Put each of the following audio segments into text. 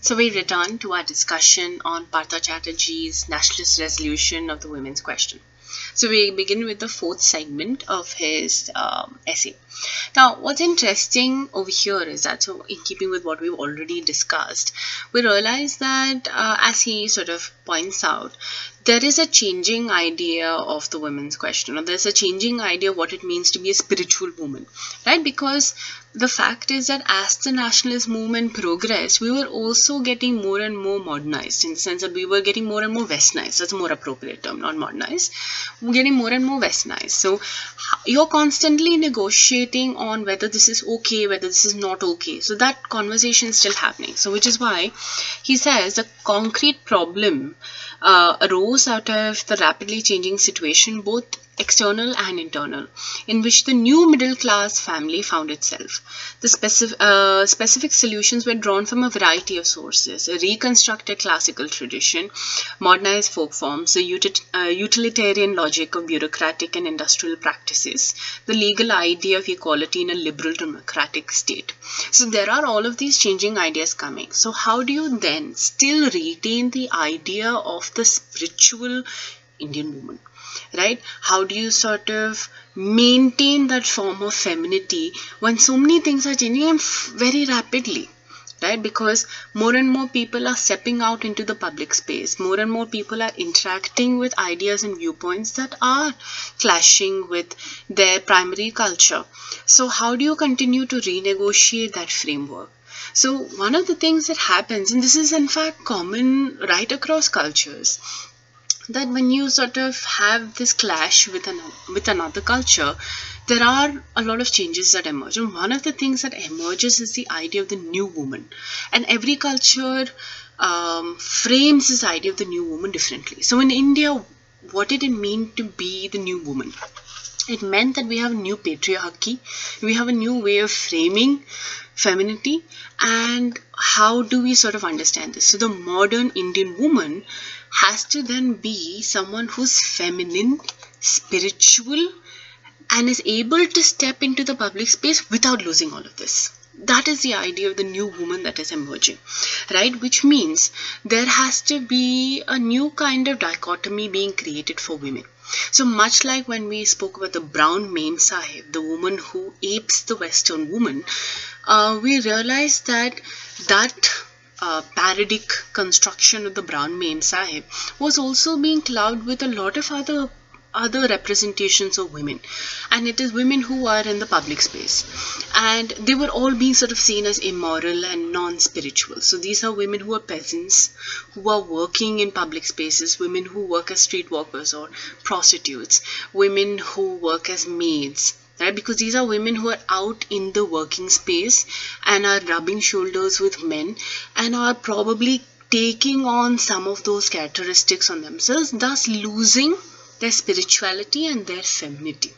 So we return to our discussion on Partha Chatterjee's nationalist resolution of the women's question. So we begin with the fourth segment of his essay. Now, what's interesting over here is that, so in keeping with what we've already discussed, we realize that as he sort of points out, there is a changing idea of the women's question, or there's a changing idea of what it means to be a spiritual woman, right? Because the fact is that as the nationalist movement progressed, we were also getting more and more modernized, in the sense that we were getting more and more westernized. That's a more appropriate term, not modernized. We're getting more and more westernized. So you're constantly negotiating on whether this is okay, whether this is not okay. So that conversation is still happening. So which is why he says the concrete problem arose out of the rapidly changing situation, both external and internal, in which the new middle class family found itself. The specific solutions were drawn from a variety of sources: a reconstructed classical tradition, modernized folk forms, the utilitarian logic of bureaucratic and industrial practices, the legal idea of equality in a liberal democratic state. So there are all of these changing ideas coming. So how do you then still retain the idea of the spiritual Indian woman? Right? How do you sort of maintain that form of femininity when so many things are changing and very rapidly? Right? Because more and more people are stepping out into the public space. More and more people are interacting with ideas and viewpoints that are clashing with their primary culture. So how do you continue to renegotiate that framework? So one of the things that happens, and this is in fact common right across cultures, that when you sort of have this clash with another culture, there are a lot of changes that emerge. And one of the things that emerges is the idea of the new woman. And every culture frames this idea of the new woman differently. So in India, what did it mean to be the new woman? It meant that we have a new patriarchy, we have a new way of framing femininity, and how do we sort of understand this? So the modern Indian woman has to then be someone who's feminine, spiritual, and is able to step into the public space without losing all of this. That is the idea of the new woman that is emerging, right? Which means there has to be a new kind of dichotomy being created for women. So much like when we spoke about the brown Mem Sahib, the woman who apes the Western woman, we realized that parodic construction of the brown Mem Sahib was also being clouded with a lot of other representations of women, and it is women who are in the public space, and they were all being sort of seen as immoral and non-spiritual. So these are women who are peasants, who are working in public spaces, women who work as street walkers or prostitutes, women who work as maids, right? Because these are women who are out in the working space and are rubbing shoulders with men and are probably taking on some of those characteristics on themselves, thus losing their spirituality and their femininity.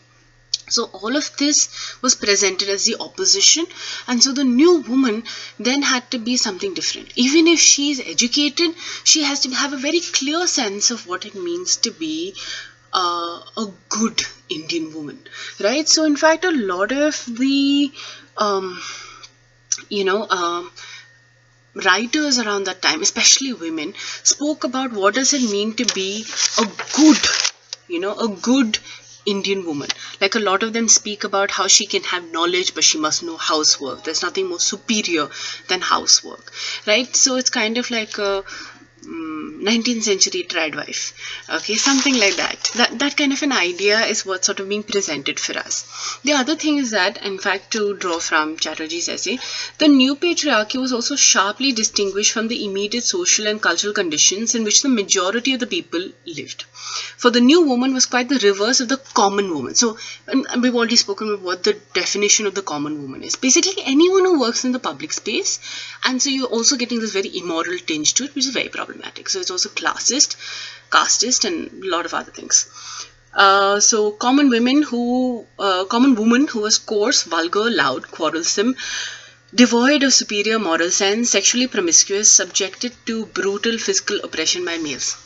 So all of this was presented as the opposition, and so the new woman then had to be something different. Even if she is educated, she has to have a very clear sense of what it means to be a good Indian woman, right? So in fact, a lot of the writers around that time, especially women, spoke about what does it mean to be a good Indian woman. Like a lot of them speak about how she can have knowledge, but she must know housework. There's nothing more superior than housework, right? So it's kind of like a 19th century trad wife, okay, something like that kind of an idea is what's sort of being presented for us. The other thing is that, in fact, to draw from Chatterjee's essay, the new patriarchy was also sharply distinguished from the immediate social and cultural conditions in which the majority of the people lived. For the new woman was quite the reverse of the common woman. So we've already spoken about what the definition of the common woman is. Basically anyone who works in the public space, and so you're also getting this very immoral tinge to it, which is very problematic. So it's also classist, casteist, and a lot of other things. So common woman who was coarse, vulgar, loud, quarrelsome, devoid of superior moral sense, sexually promiscuous, subjected to brutal physical oppression by males.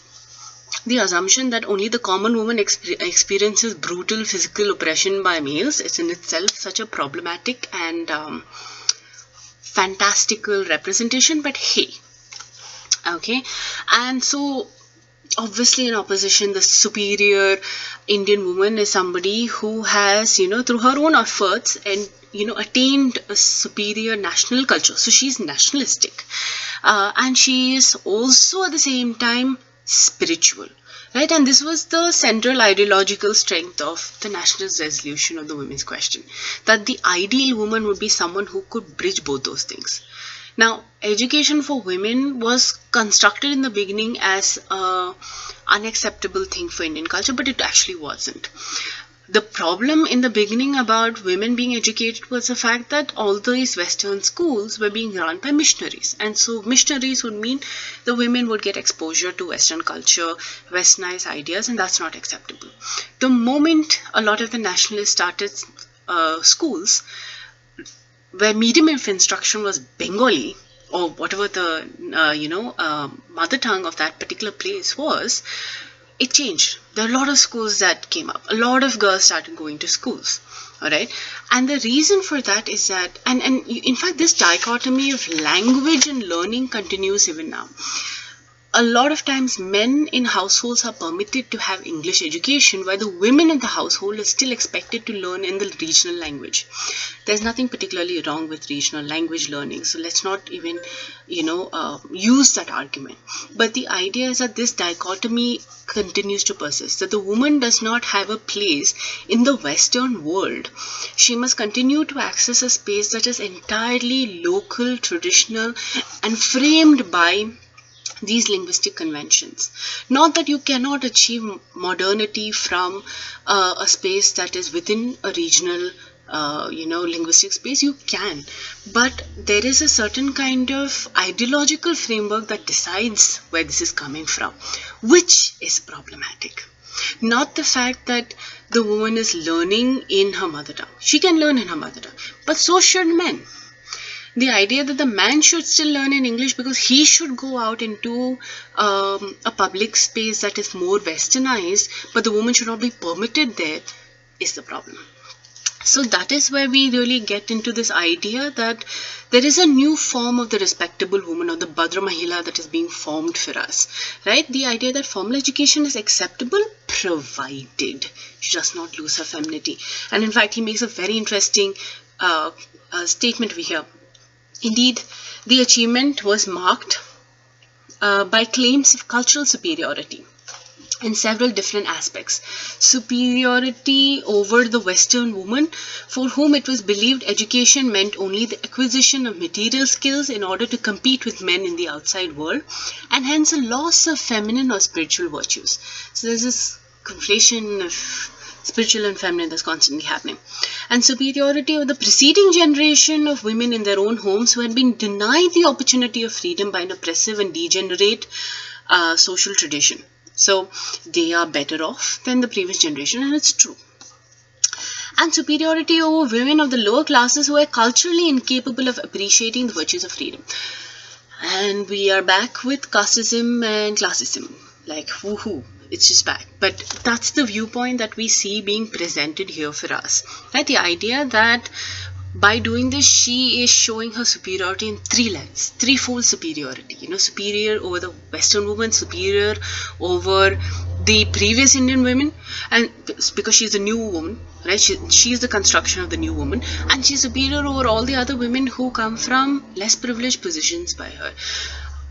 The assumption that only the common woman experiences brutal physical oppression by males is in itself such a problematic and fantastical representation, but hey, Okay, and so obviously in opposition, the superior Indian woman is somebody who has, through her own efforts and attained a superior national culture. So she's nationalistic, and she is also at the same time spiritual, right? And this was the central ideological strength of the nationalist resolution of the women's question, that the ideal woman would be someone who could bridge both those things. Now, education for women was constructed in the beginning as a unacceptable thing for Indian culture, but it actually wasn't. The problem in the beginning about women being educated was the fact that all these Western schools were being run by missionaries. And so missionaries would mean the women would get exposure to Western culture, Westernized ideas, and that's not acceptable. The moment a lot of the nationalists started schools, where medium of instruction was Bengali or whatever the mother tongue of that particular place was, it changed. There are a lot of schools that came up. A lot of girls started going to schools. All right, and the reason for that is that, and in fact, this dichotomy of language and learning continues even now. A lot of times men in households are permitted to have English education, while the women in the household are still expected to learn in the regional language. There's nothing particularly wrong with regional language learning, so let's not even use that argument. But the idea is that this dichotomy continues to persist, that the woman does not have a place in the Western world. She must continue to access a space that is entirely local, traditional, and framed by these linguistic conventions. Not that you cannot achieve modernity from a space that is within a regional linguistic space. You can, but there is a certain kind of ideological framework that decides where this is coming from, which is problematic. Not the fact that the woman is learning in her mother tongue. She can learn in her mother tongue, but so should men. The idea that the man should still learn in English because he should go out into a public space that is more westernized, but the woman should not be permitted there, is the problem. So that is where we really get into this idea that there is a new form of the respectable woman, or the Bhadra Mahila, that is being formed for us, right? The idea that formal education is acceptable provided she does not lose her femininity. And in fact, he makes a very interesting statement over here. Indeed, the achievement was marked by claims of cultural superiority in several different aspects. Superiority over the Western woman, for whom it was believed education meant only the acquisition of material skills in order to compete with men in the outside world, and hence a loss of feminine or spiritual virtues. So there's this conflation of spiritual and feminine that's constantly happening. And superiority of the preceding generation of women in their own homes who had been denied the opportunity of freedom by an oppressive and degenerate social tradition. So they are better off than the previous generation, and it's true. And superiority over women of the lower classes who are culturally incapable of appreciating the virtues of freedom. And we are back with casteism and classism. Like, woohoo, it's just back. But that's the viewpoint that we see being presented here for us. Right? The idea that by doing this, she is showing her superiority in three levels, threefold superiority. Superior over the Western woman, superior over the previous Indian women, and because she's a new woman, right? She's the construction of the new woman, and she's superior over all the other women who come from less privileged positions by her.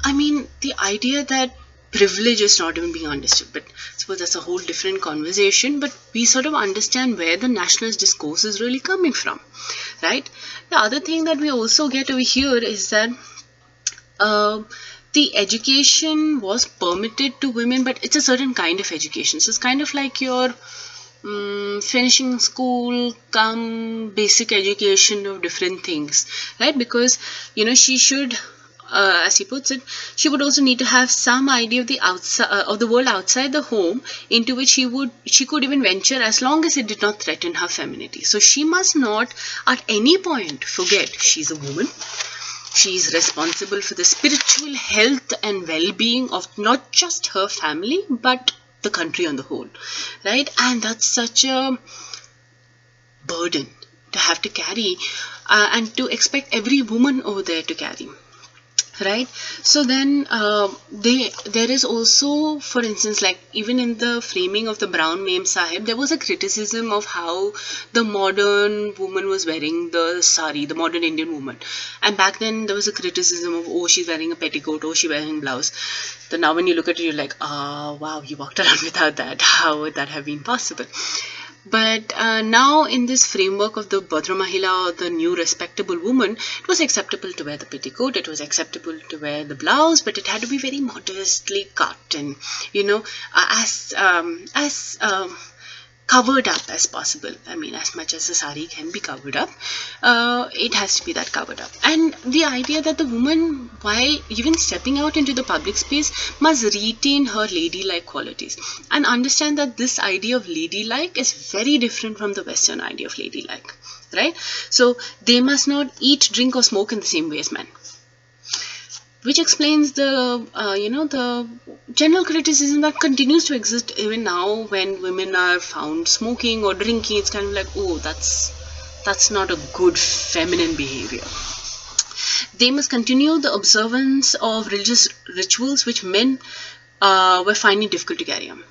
I mean, the idea that privilege is not even being understood, but I suppose that's a whole different conversation. But we sort of understand where the nationalist discourse is really coming from, right? The other thing that we also get over here is that the education was permitted to women, but it's a certain kind of education. So it's kind of like your finishing school come basic education of different things, right? Because she should, as he puts it, she would also need to have some idea of the outside of the world outside the home, into which she could even venture, as long as it did not threaten her femininity. So she must not at any point forget she's a woman. She is responsible for the spiritual health and well-being of not just her family, but the country on the whole, right? And that's such a burden to have to carry, and to expect every woman over there to carry. right? So then there is also, for instance, like even in the framing of the brown mem sahib, there was a criticism of how the modern woman was wearing the sari, the modern Indian woman. And back then there was a criticism of, oh, she's wearing a petticoat, oh, she's wearing blouse. So now when you look at it, you're like, ah, wow, you walked around without that. How would that have been possible? But now, in this framework of the Bhadra Mahila, or the new respectable woman, it was acceptable to wear the petticoat, it was acceptable to wear the blouse, but it had to be very modestly cut and, as covered up as possible. I mean, as much as the sari can be covered up, it has to be that covered up. And the idea that the woman, while even stepping out into the public space, must retain her ladylike qualities and understand that this idea of ladylike is very different from the Western idea of ladylike, right? So they must not eat, drink, or smoke in the same way as men, which explains the general criticism that continues to exist even now when women are found smoking or drinking. It's kind of like, oh, that's not a good feminine behavior. They must continue the observance of religious rituals which men were finding difficult to carry on.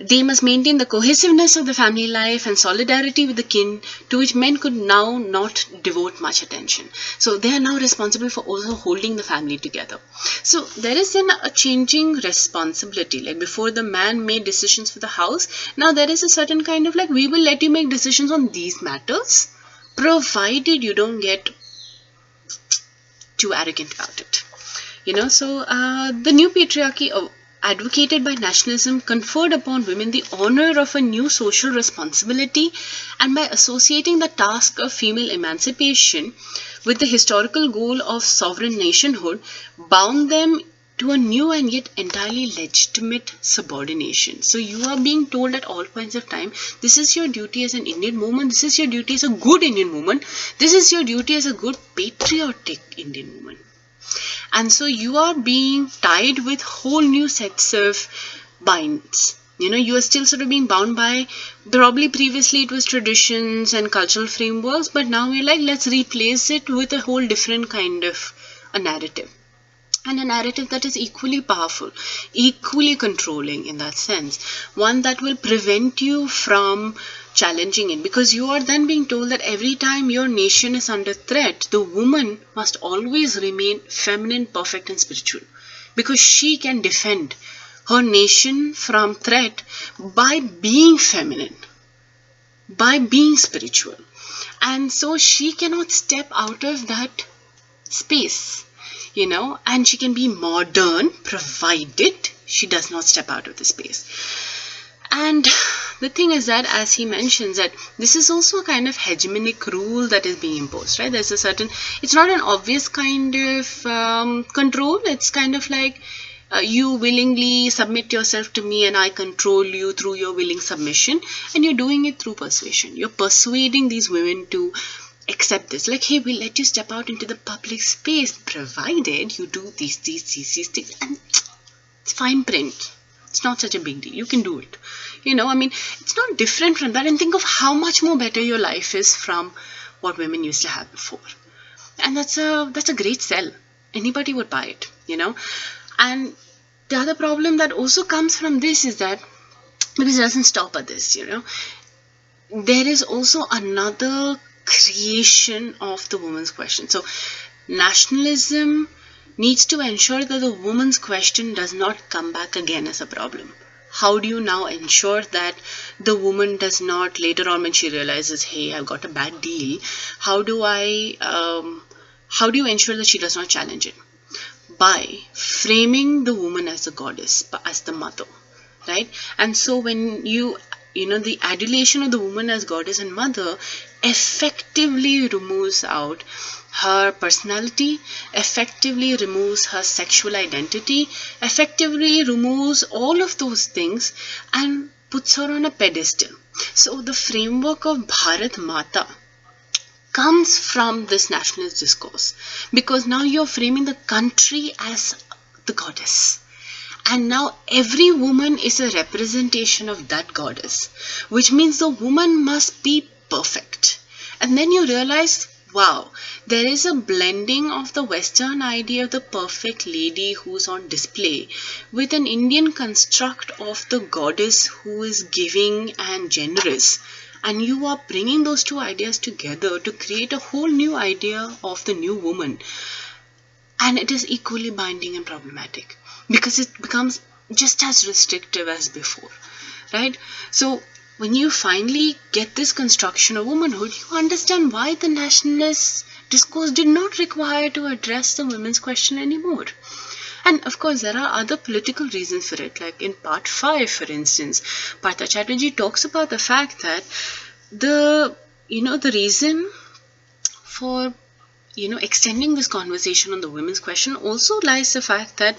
They must maintain the cohesiveness of the family life and solidarity with the kin, to which men could now not devote much attention. So they are now responsible for also holding the family together. So there is then a changing responsibility. Like before, the man made decisions for the house. Now there is a certain kind of like, we will let you make decisions on these matters, provided you don't get too arrogant about it. So the new patriarchy advocated by nationalism conferred upon women the honor of a new social responsibility, and by associating the task of female emancipation with the historical goal of sovereign nationhood, bound them to a new and yet entirely legitimate subordination. So you are being told at all points of time, this is your duty as an Indian woman, this is your duty as a good Indian woman, this is your duty as a good patriotic Indian woman. And so you are being tied with whole new sets of binds. You are still sort of being bound by, probably previously it was traditions and cultural frameworks, but now we're like, let's replace it with a whole different kind of a narrative. And a narrative that is equally powerful, equally controlling in that sense. One that will prevent you from challenging it, because you are then being told that every time your nation is under threat, the woman must always remain feminine, perfect, and spiritual, because she can defend her nation from threat by being feminine, by being spiritual. And so she cannot step out of that space. And she can be modern, provided she does not step out of the space. And the thing is that, as he mentions, that this is also a kind of hegemonic rule that is being imposed, right? There's a certain, it's not an obvious kind of control. It's kind of like you willingly submit yourself to me and I control you through your willing submission. And you're doing it through persuasion. You're persuading these women to accept this, like, hey, we'll let you step out into the public space provided you do these things, and it's fine print, it's not such a big deal, you can do it. It's not different from that. And think of how much more better your life is from what women used to have before. And that's a great sell. Anybody would buy it. And the other problem that also comes from this is that, because it doesn't stop at this, there is also another creation of the woman's question. So nationalism needs to ensure that the woman's question does not come back again as a problem. How do you now ensure that the woman does not later on, when she realizes, hey, I've got a bad deal, how do you ensure that she does not challenge it? By framing the woman as a goddess, as the mother, right? And so when the adulation of the woman as goddess and mother effectively removes out her personality, effectively removes her sexual identity, effectively removes all of those things and puts her on a pedestal. So the framework of Bharat Mata comes from this nationalist discourse, because now you're framing the country as the goddess. And now every woman is a representation of that goddess, which means the woman must be perfect. And then you realize wow, there is a blending of the Western idea of the perfect lady who's on display with an Indian construct of the goddess who is giving and generous. And you are bringing those two ideas together to create a whole new idea of the new woman. And it is equally binding and problematic because it becomes just as restrictive as before, right? So when you finally get this construction of womanhood, you understand why the nationalist discourse did not require to address the women's question anymore. And of course, there are other political reasons for it. Like in part 5, for instance, Partha Chatterjee talks about the fact that the reason for extending this conversation on the women's question also lies the fact that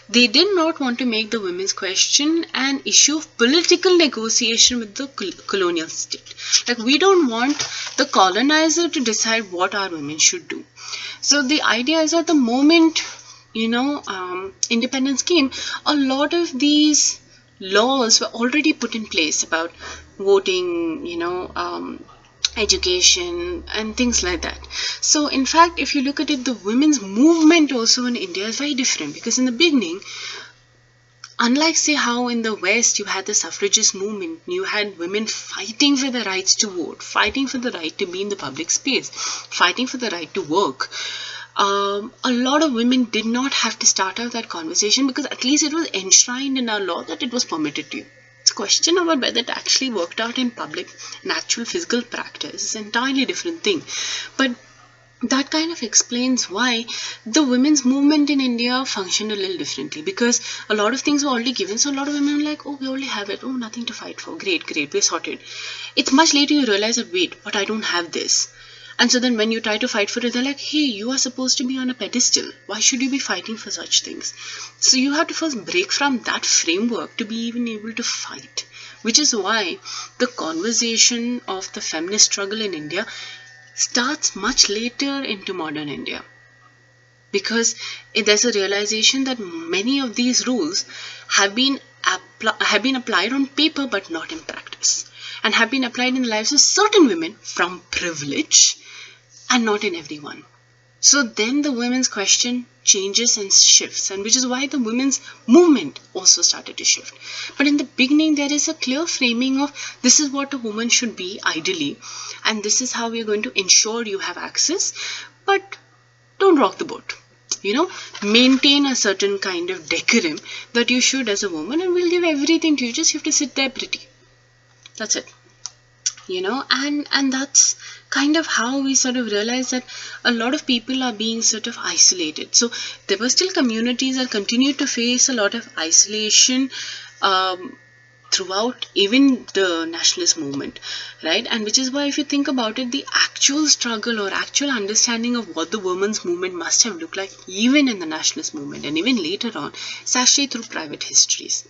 they did not want to make the women's question an issue of political negotiation with the colonial state. Like, we don't want the colonizer to decide what our women should do. So the idea is that the moment independence came, a lot of these laws were already put in place about voting, education and things like that. So in fact, if you look at it, the women's movement also in India is very different, because in the beginning, unlike say how in the West you had the suffragist movement, you had women fighting for the rights to vote, fighting for the right to be in the public space, fighting for the right to work. A lot of women did not have to start out that conversation because at least it was enshrined in our law that it was permitted to you. It's a question about whether it actually worked out in public and actual physical practice. It's an entirely different thing. But that kind of explains why the women's movement in India functioned a little differently, because a lot of things were already given. So a lot of women were like, oh, we already have it. Oh, nothing to fight for. Great, we're sorted. It's much later you realize that, wait, but I don't have this. And so then when you try to fight for it, they're like, hey, you are supposed to be on a pedestal. Why should you be fighting for such things? So you have to first break from that framework to be even able to fight. Which is why the conversation of the feminist struggle in India starts much later into modern India. Because there's a realization that many of these rules have been applied on paper but not in practice. And have been applied in the lives of certain women from privilege and not in everyone. So then the women's question changes and shifts, and which is why the women's movement also started to shift. But in the beginning, there is a clear framing of this is what a woman should be ideally, and this is how we are going to ensure you have access, but don't rock the boat. Maintain a certain kind of decorum that you should as a woman, and we'll give everything to you, just you have to sit there pretty. That's it. And that's kind of how we sort of realize that a lot of people are being sort of isolated. So there were still communities that continued to face a lot of isolation throughout even the nationalist movement, right? And which is why, if you think about it, the actual struggle or actual understanding of what the women's movement must have looked like even in the nationalist movement and even later on, is actually through private histories.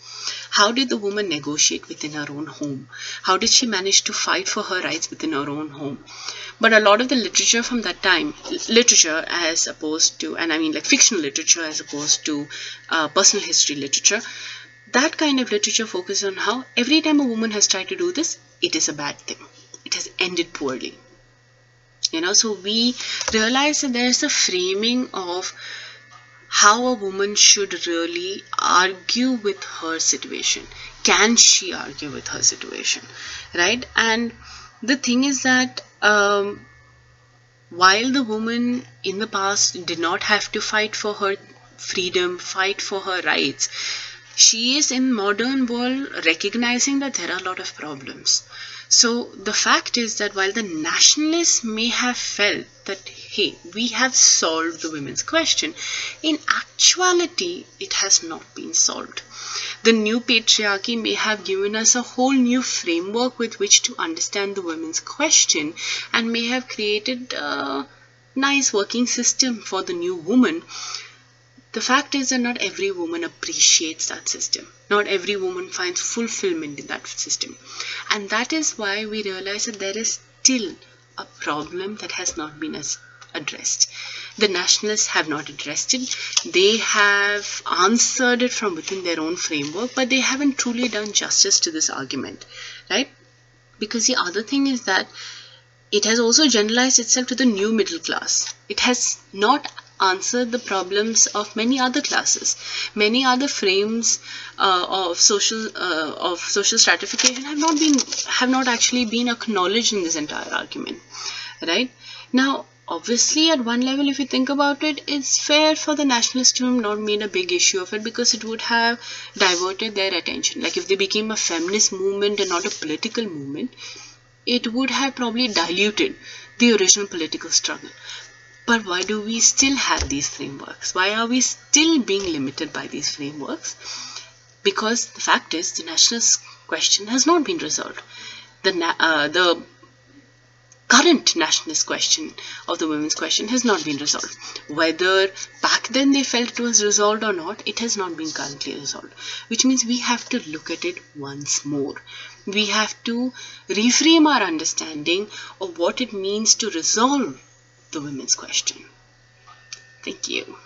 How did the woman negotiate within her own home? How did she manage to fight for her rights within her own home? But a lot of the literature from that time, literature as opposed to, and I mean like fictional literature as opposed to personal history literature, that kind of literature focuses on how every time a woman has tried to do this, it is a bad thing. It has ended poorly. So we realize that there is a framing of how a woman should really argue with her situation. Can she argue with her situation, right? And the thing is that while the woman in the past did not have to fight for her freedom, fight for her rights, she is in modern world recognizing that there are a lot of problems. So the fact is that while the nationalists may have felt that, hey, we have solved the women's question, in actuality, it has not been solved. The new patriarchy may have given us a whole new framework with which to understand the women's question and may have created a nice working system for the new woman. The fact is that not every woman appreciates that system. Not every woman finds fulfillment in that system. And that is why we realize that there is still a problem that has not been addressed. The nationalists have not addressed it. They have answered it from within their own framework, but they haven't truly done justice to this argument, right? Because the other thing is that it has also generalized itself to the new middle class. It has not answered the problems of many other classes. Many other frames of social stratification have not actually been acknowledged in this entire argument. Right? Now, obviously, at one level, if you think about it, it's fair for the nationalists to have not made a big issue of it, because it would have diverted their attention. Like if they became a feminist movement and not a political movement, it would have probably diluted the original political struggle. But why do we still have these frameworks? Why are we still being limited by these frameworks? Because the fact is, the nationalist question has not been resolved. The current nationalist question of the women's question has not been resolved. Whether back then they felt it was resolved or not, it has not been currently resolved. Which means we have to look at it once more. We have to reframe our understanding of what it means to resolve the women's question. Thank you.